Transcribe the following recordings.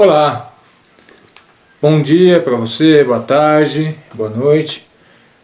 Olá, bom dia para você, boa tarde, boa noite.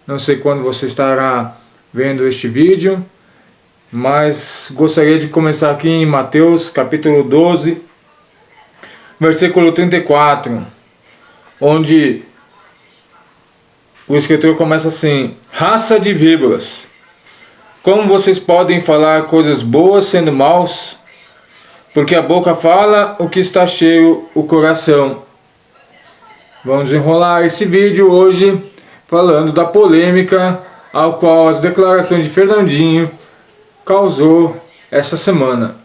Não sei quando você estará vendo este vídeo, mas gostaria de começar aqui em Mateus capítulo 12, versículo 34, onde o escritor começa assim: raça de víboras, como vocês podem falar coisas boas sendo maus? Porque a boca fala o que está cheio o coração. Vamos enrolar esse vídeo hoje falando da polêmica ao qual as declarações de Fernandinho causou essa semana.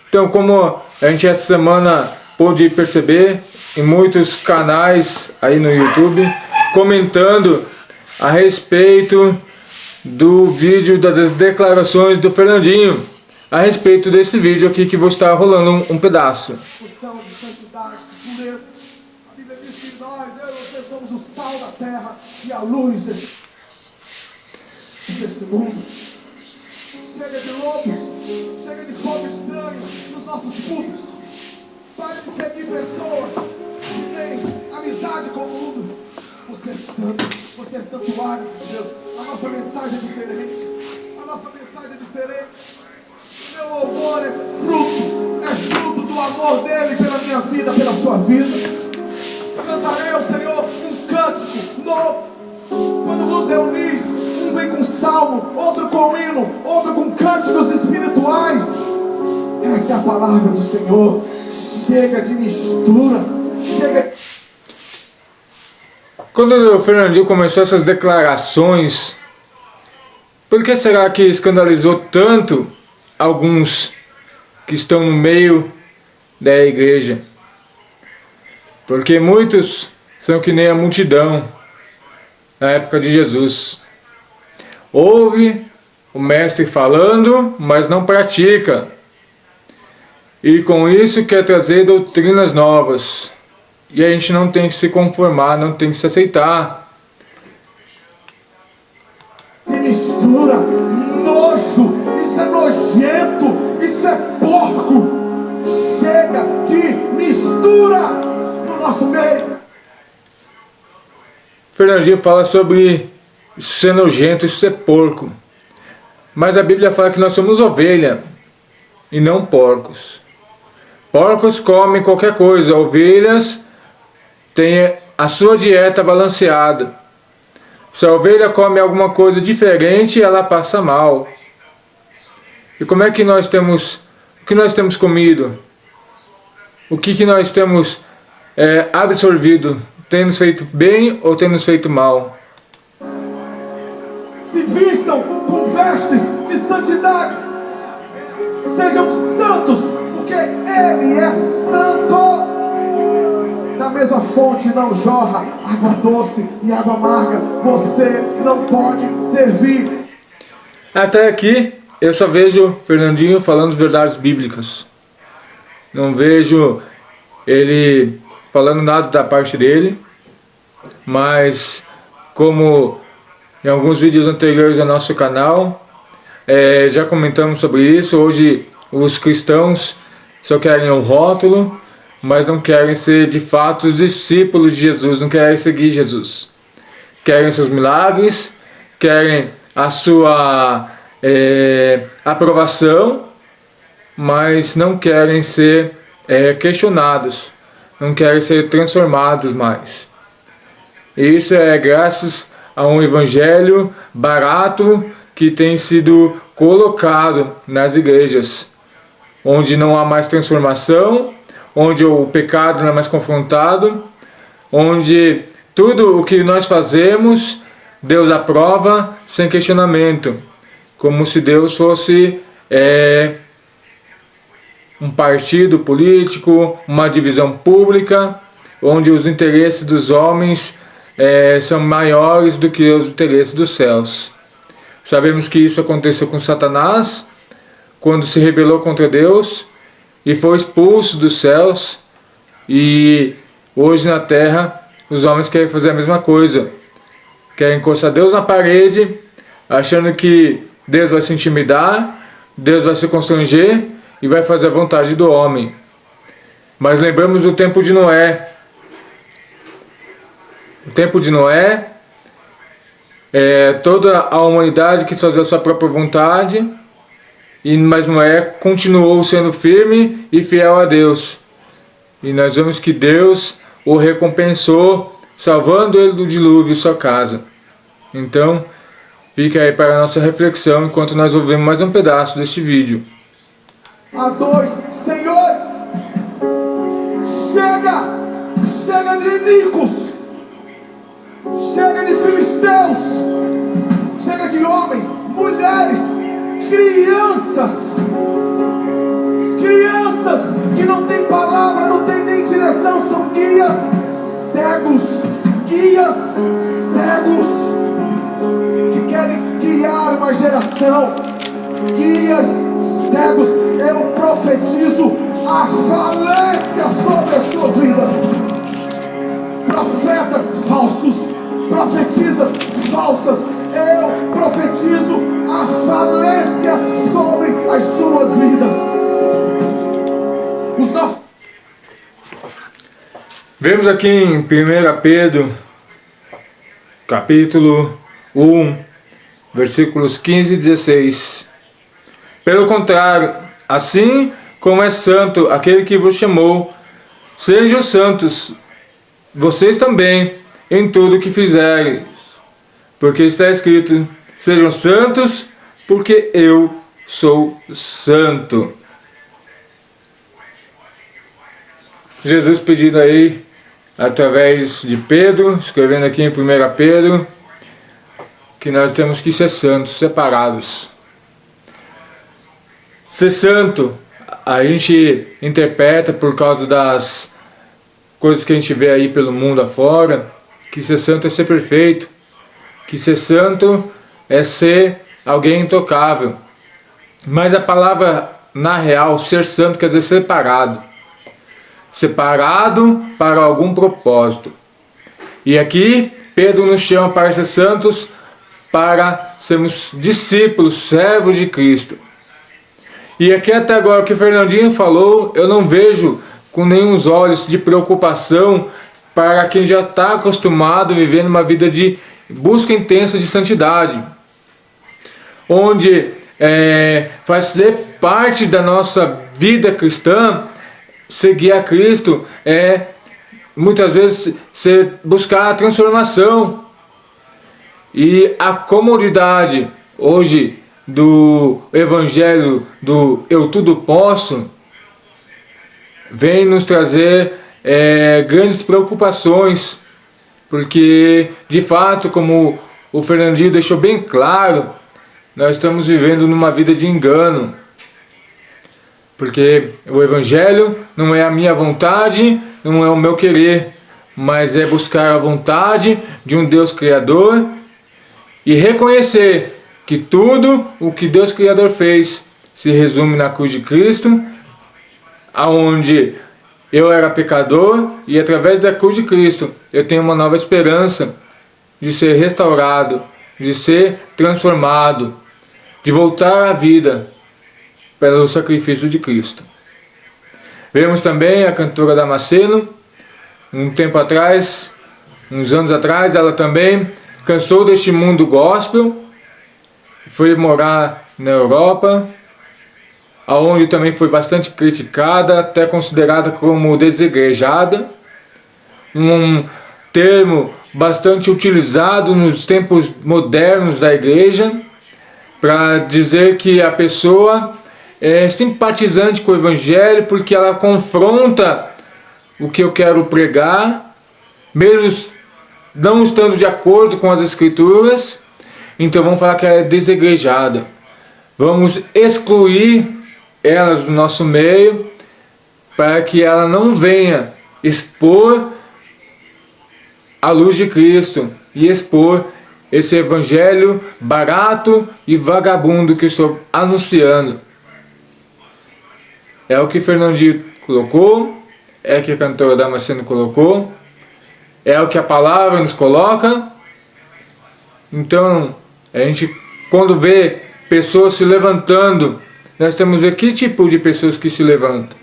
Então, como a gente essa semana pôde perceber em muitos canais aí no YouTube comentando a respeito do vídeo das declarações do Fernandinho, a respeito desse vídeo aqui que vou estar rolando um pedaço. De santidade, de pureza. A Bíblia diz que nós, eu e você, somos o sal da terra e a luz desse mundo. Chega de lobos, chega de povo estranho nos nossos cultos. Pare de seguir pessoas que têm amizade com o mundo. Você é santo, você é santuário de Deus. A nossa mensagem é diferente. A nossa mensagem é diferente. Meu louvor é fruto do amor dele pela minha vida, pela sua vida. Cantarei ao Senhor um cântico novo. Quando vos reunis, um vem com salmo, outro com hino, outro com cânticos espirituais. Essa é a palavra do Senhor. Chega de mistura. Chega. Quando o Fernandinho começou essas declarações, por que será que escandalizou tanto alguns que estão no meio da igreja? Porque muitos são que nem a multidão na época de Jesus. Ouve o mestre falando, mas não pratica. E com isso quer trazer doutrinas novas. E a gente não tem que se conformar, não tem que se aceitar. De mistura, nojo, isso é nojento, isso é porco. Chega de mistura no nosso meio. Fernandinho fala sobre ser nojento, isso é porco. Mas a Bíblia fala que nós somos ovelha e não porcos. Porcos comem qualquer coisa, ovelhas têm a sua dieta balanceada. Se a ovelha come alguma coisa diferente, ela passa mal. E como é que nós temos, o que nós temos comido? O que nós temos absorvido? Temos feito bem ou temos feito mal? Se vistam com vestes de santidade. Sejam santos, porque Ele é santo. Da mesma fonte não jorra água doce e água amarga. Você não pode servir. Até aqui eu só vejo Fernandinho falando verdades bíblicas. Não vejo ele falando nada da parte dele. Mas como em alguns vídeos anteriores do nosso canal já comentamos sobre isso, hoje os cristãos só querem o rótulo, mas não querem ser de fato os discípulos de Jesus, não querem seguir Jesus. Querem seus milagres, querem a sua aprovação, mas não querem ser questionados, não querem ser transformados mais. Isso é graças a um evangelho barato que tem sido colocado nas igrejas, onde não há mais transformação, onde o pecado não é mais confrontado, onde tudo o que nós fazemos, Deus aprova sem questionamento, como se Deus fosse um partido político, uma divisão pública, onde os interesses dos homens são maiores do que os interesses dos céus. Sabemos que isso aconteceu com Satanás, quando se rebelou contra Deus e foi expulso dos céus. E hoje na terra os homens querem fazer a mesma coisa. Querem encostar Deus na parede, achando que Deus vai se intimidar, Deus vai se constranger e vai fazer a vontade do homem. Mas lembramos do tempo de Noé. O tempo de Noé, toda a humanidade quis fazer a sua própria vontade, mas Noé continuou sendo firme e fiel a Deus. E nós vemos que Deus o recompensou, salvando ele do dilúvio e sua casa. Então, fica aí para a nossa reflexão enquanto nós ouvimos mais um pedaço deste vídeo. Há dois senhores. Chega de inimigos. Chega de filisteus. Chega de homens, mulheres, crianças. Crianças que não têm palavra, não têm nem direção, são guias cegos. Guias cegos que querem guiar uma geração. Guias cegos. Eu profetizo a falência sobre as suas vidas. Profetas falsos, profetizas falsas, eu profetizo a falência sobre as suas vidas. Vemos aqui em 1 Pedro, capítulo 1, versículos 15 e 16. Pelo contrário, assim como é santo aquele que vos chamou, sejam santos vocês também em tudo que fizeres. Porque está escrito, sejam santos, porque eu sou santo. Jesus pedindo aí, através de Pedro, escrevendo aqui em 1 Pedro, que nós temos que ser santos, separados. Ser santo, a gente interpreta por causa das coisas que a gente vê aí pelo mundo afora, que ser santo é ser perfeito, que ser santo é ser alguém intocável. Mas a palavra, na real, ser santo quer dizer separado. Separado para algum propósito. E aqui, Pedro nos chama para ser santos, para sermos discípulos, servos de Cristo. E aqui até agora o que o Fernandinho falou, eu não vejo com nenhum olhos de preocupação para quem já está acostumado a viver numa vida de busca intensa de santidade. Onde fazer parte da nossa vida cristã, seguir a Cristo, muitas vezes buscar a transformação. E a comodidade hoje do evangelho do eu tudo posso vem nos trazer grandes preocupações, porque de fato, como o Fernandinho deixou bem claro, nós estamos vivendo numa vida de engano, porque o evangelho não é a minha vontade, não é o meu querer, mas é buscar a vontade de um Deus Criador e reconhecer que tudo o que Deus Criador fez se resume na cruz de Cristo, aonde eu era pecador e através da cruz de Cristo eu tenho uma nova esperança de ser restaurado, de ser transformado, de voltar à vida pelo sacrifício de Cristo. Vemos também a cantora Damasceno, um tempo atrás, uns anos atrás, ela também cansou deste mundo gospel, foi morar na Europa, aonde também foi bastante criticada, até considerada como desigrejada, um termo bastante utilizado nos tempos modernos da igreja, para dizer que a pessoa é simpatizante com o evangelho, porque ela confronta o que eu quero pregar, mesmo não estando de acordo com as escrituras. Então vamos falar que ela é desigrejada. Vamos excluir elas do nosso meio, para que ela não venha expor a luz de Cristo e expor esse evangelho barato e vagabundo que eu estou anunciando. É o que Fernandinho colocou, é o que a cantora Damasceno colocou, é o que a palavra nos coloca. Então, a gente, quando vê pessoas se levantando, nós temos que ver que tipo de pessoas que se levantam.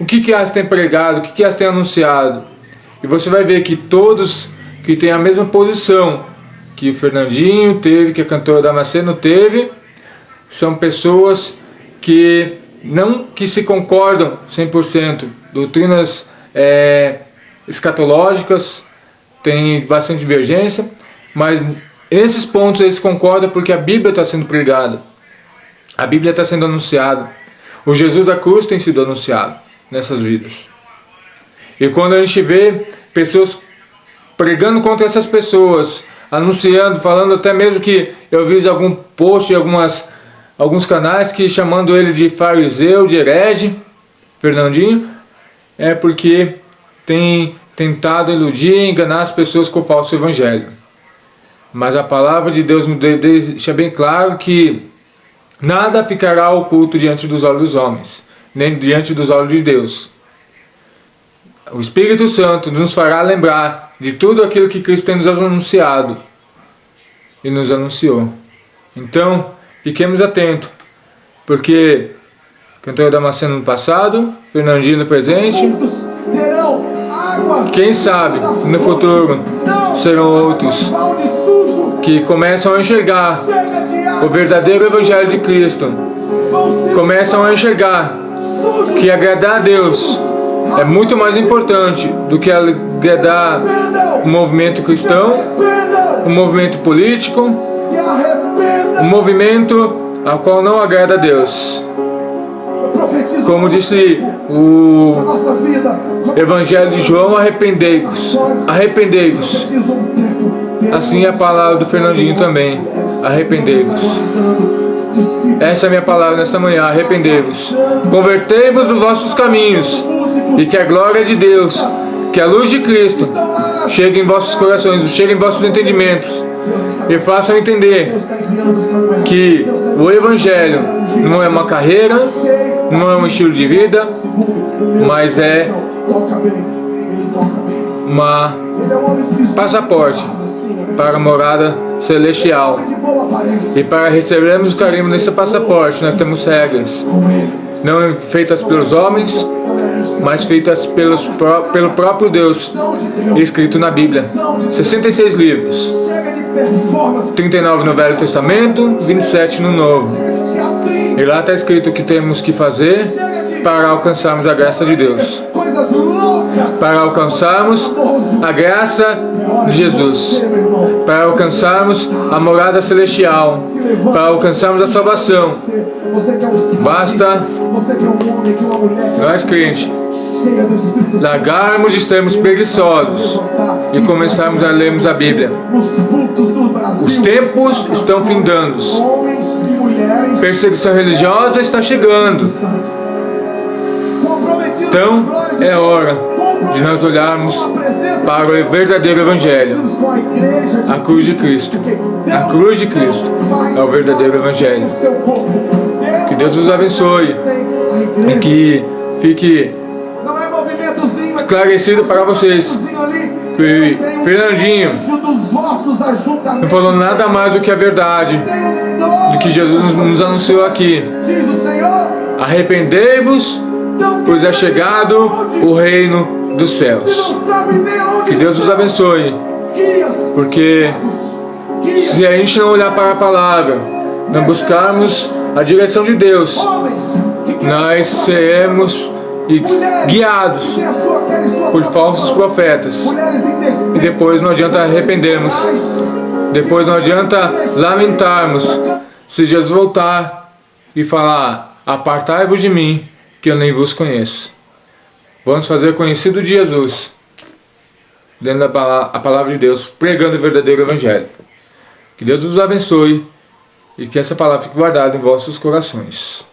O que elas têm pregado, o que elas têm anunciado. E você vai ver que todos que têm a mesma posição que o Fernandinho teve, que a cantora Damasceno teve, são pessoas que não que se concordam 100%. Doutrinas escatológicas têm bastante divergência, mas nesses pontos eles concordam porque a Bíblia está sendo pregada. A Bíblia está sendo anunciada. O Jesus da cruz tem sido anunciado nessas vidas. E quando a gente vê pessoas pregando contra essas pessoas, anunciando, falando até mesmo que eu vi algum post em alguns canais que chamando ele de fariseu, de herege, Fernandinho, é porque tem tentado iludir e enganar as pessoas com o falso evangelho. Mas a palavra de Deus nos deixa bem claro que nada ficará oculto diante dos olhos dos homens, nem diante dos olhos de Deus. O Espírito Santo nos fará lembrar de tudo aquilo que Cristo tem nos anunciado e nos anunciou. Então, fiquemos atentos, porque cantor Damasceno no passado, Fernandinho no presente, quem sabe no futuro serão outros que começam a enxergar o verdadeiro Evangelho de Cristo, começam a enxergar que agradar a Deus é muito mais importante do que agradar o movimento cristão, o movimento político, o movimento ao qual não agrada a Deus. Como disse o Evangelho de João, arrependei-vos, arrependei-vos. Assim é a palavra do Fernandinho também, arrependei-vos. Essa é a minha palavra nesta manhã, arrependei-vos. Convertei-vos dos vossos caminhos, e que a glória de Deus, que a luz de Cristo chegue em vossos corações, chegue em vossos entendimentos, e façam entender que o Evangelho não é uma carreira, não é um estilo de vida, mas é um passaporte para a morada celestial. E para recebermos o carimbo nesse passaporte, nós temos regras, não feitas pelos homens, mas feitas pelo próprio Deus, escrito na Bíblia. 66 livros, 39 no Velho Testamento, 27 no Novo. E lá está escrito o que temos que fazer para alcançarmos a graça de Deus, para alcançarmos a graça de Jesus, para alcançarmos a morada celestial, para alcançarmos a salvação. Basta nós, crentes, largarmos de sermos preguiçosos e começarmos a lermos a Bíblia. Os tempos estão findando. Perseguição religiosa está chegando. Então é hora de nós olharmos para o verdadeiro Evangelho, a cruz de Cristo. A cruz de Cristo é o verdadeiro Evangelho. Que Deus nos abençoe e que fique esclarecido para vocês que Fernandinho não falou nada mais do que a verdade, do que Jesus nos anunciou aqui. Arrependei-vos, pois é chegado o reino dos céus. Que Deus nos abençoe, porque se a gente não olhar para a palavra, não buscarmos a direção de Deus, nós seremos guiados por falsos profetas, e depois não adianta arrependermos, depois não adianta lamentarmos se Jesus voltar e falar: apartai-vos de mim, que eu nem vos conheço. Vamos fazer conhecido de Jesus dentro da palavra de Deus, pregando o verdadeiro Evangelho. Que Deus nos abençoe e que essa palavra fique guardada em vossos corações.